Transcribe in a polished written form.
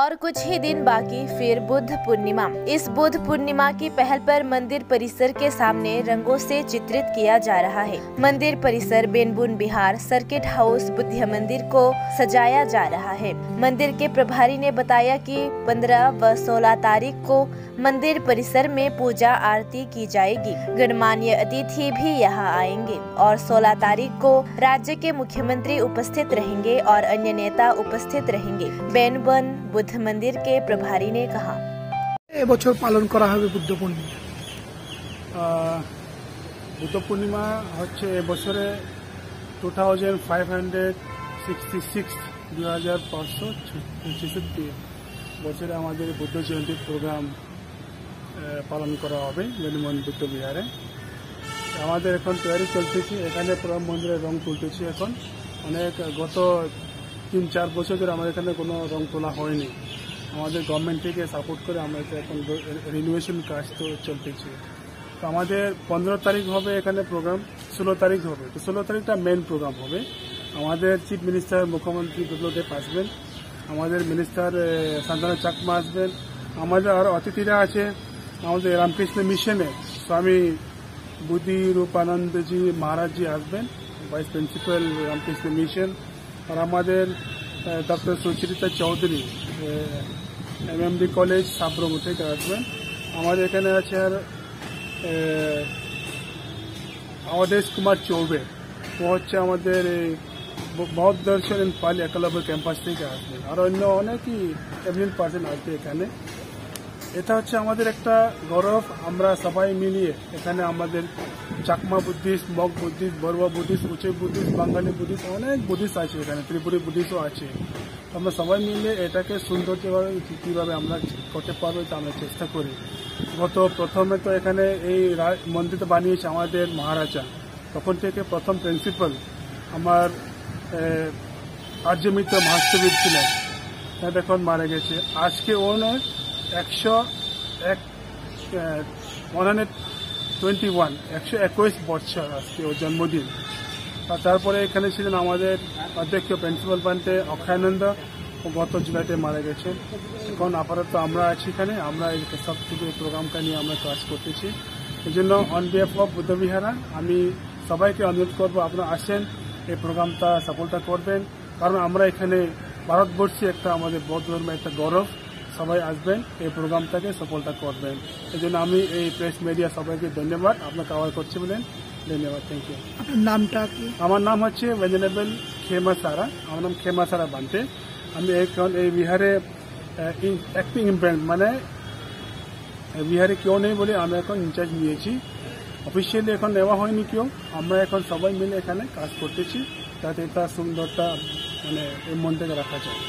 और कुछ ही दिन बाकी फिर बुद्ध पूर्णिमा। इस बुद्ध पूर्णिमा की पहल पर मंदिर परिसर के सामने रंगों से चित्रित किया जा रहा है। मंदिर परिसर बेनबुन बिहार सर्किट हाउस बुद्ध मंदिर को सजाया जा रहा है। मंदिर के प्रभारी ने बताया कि 15 व 16 तारीख को मंदिर परिसर में पूजा आरती की जाएगी। गणमान्य अतिथि भी यहाँ आएंगे और 16 तारीख को राज्य के मुख्यमंत्री उपस्थित रहेंगे और अन्य नेता उपस्थित रहेंगे। बेनबुन बुद्ध मंदिर के प्रभारी ने कहा, এবছর পালন করা হবে বুদ্ধ পূর্ণিমা। বুদ্ধ পূর্ণিমা হচ্ছে এবছরে 2566 বছরে আমাদের বুদ্ধ জয়ন্তী প্রোগ্রাম পালন করা হবে বেনবুন বুদ্ধ বিহারে। আমাদের এখন তৈরি চলতেছে, এখানে পুরো মন্দিরে রং তুলতেছি। এখন অনেক গত 3-4 বছর ধরে আমাদের এখানে কোনো রং তোলা হয়নি। আমাদের গভর্নমেন্ট থেকে সাপোর্ট করে আমরা এখন রিনোভেশন কাজ তো চলতেছে। তো আমাদের 15 তারিখ হবে এখানে প্রোগ্রাম, 16 তারিখ হবে। তো 16 তারিখটা মেন প্রোগ্রাম হবে। আমাদের চিফ মিনিস্টার মুখ্যমন্ত্রী বিপ্লব দেব আসবেন, আমাদের মিনিস্টার শান্তনু চাকমা আসবেন, আমাদের আরও অতিথিরা আছে। আমাদের রামকৃষ্ণ মিশনে স্বামী বুদ্ধি রূপানন্দজি মহারাজজি আসবেন, ভাইস প্রিন্সিপাল রামকৃষ্ণ মিশন। আর আমাদের doctor Sucharita Chowdhury MMD college Sabroom থেকে আসবেন। আমাদের এখানে আছে আর অদেশ কুমার চৌবে, ও হচ্ছে আমাদের বৌদ্ধ দর্শন এন্ড পালি একলব্য ক্যাম্পাস থেকে আসবেন। আর অন্য অনেকই এমিনেন্ট পার্সন আসবে এখানে। এটা হচ্ছে আমাদের একটা গৌরব। আমরা সবাই মিলিয়ে এখানে আমাদের Chakma Buddhist, Magh Buddhist, Barua Buddhist, Uchay Buddhist, বাঙালি বুদ্ধিস্ট, অনেক বুদ্ধিস্ট আছে এখানে, ত্রিপুরী বুদ্ধিস্টও আছে। আমরা সবাই মিলে এটাকে সৌন্দর্যভাবে কীভাবে আমরা করতে পারবো এটা আমরা চেষ্টা করি। প্রথমে তো এখানে এই মন্দিরটা বানিয়েছে আমাদের মহারাজা, তখন থেকে প্রথম প্রিন্সিপাল আমার আর্যমিত্র মহাস্তবীর ছিলেন, এখন মারা গেছে। আজকে ওনার 121 বছর আজকে ওর জন্মদিন। তারপরে এখানে ছিলেন আমাদের অধ্যক্ষ প্রিন্সিপাল পান্তে অক্ষয়ানন্দ, গত জুলাইতে মারা গেছেন। এখন আপাতত আমরা আছি এখানে, আমরা এই সব থেকে প্রোগ্রামটা নিয়ে আমরা কাজ করতেছি। এই জন্য অন বিহাফ অফ বুদ্ধবিহারা আমি সবাইকে অনুরোধ করবো, আপনারা আসেন, এই প্রোগ্রামটা সফলতা করবেন। কারণ আমরা এখানে ভারতবর্ষে একটা আমাদের বৌদ্ধ ধর্মের একটা গৌরব, সবাই আসবেন, এই প্রোগ্রামটাকে সফলতা করবেন। এই জন্য আমি এই প্রেস মিডিয়া সবাইকে ধন্যবাদ, আপনাকে কভার করছি বলেন ধন্যবাদ। Thank you. আপনার নামটা কি? আমার নাম হচ্ছে ভেঞ্জনেবল খেমা সারা, আমার নাম খেমা সারা বান্তে। আমি এখন এই বিহারে অ্যাক্টিং ইম্প্যাক্ট মানে বিহারে কেউ নেই বলে আমি এখন ইনচার্জ নিয়েছি। অফিসিয়ালি এখন নেওয়া হয়নি কেউ, আমরা এখন সবাই মিলে এখানে কাজ করতেছি যাতে এটা সুন্দরটা মানে এই মন থেকে রাখা যায়।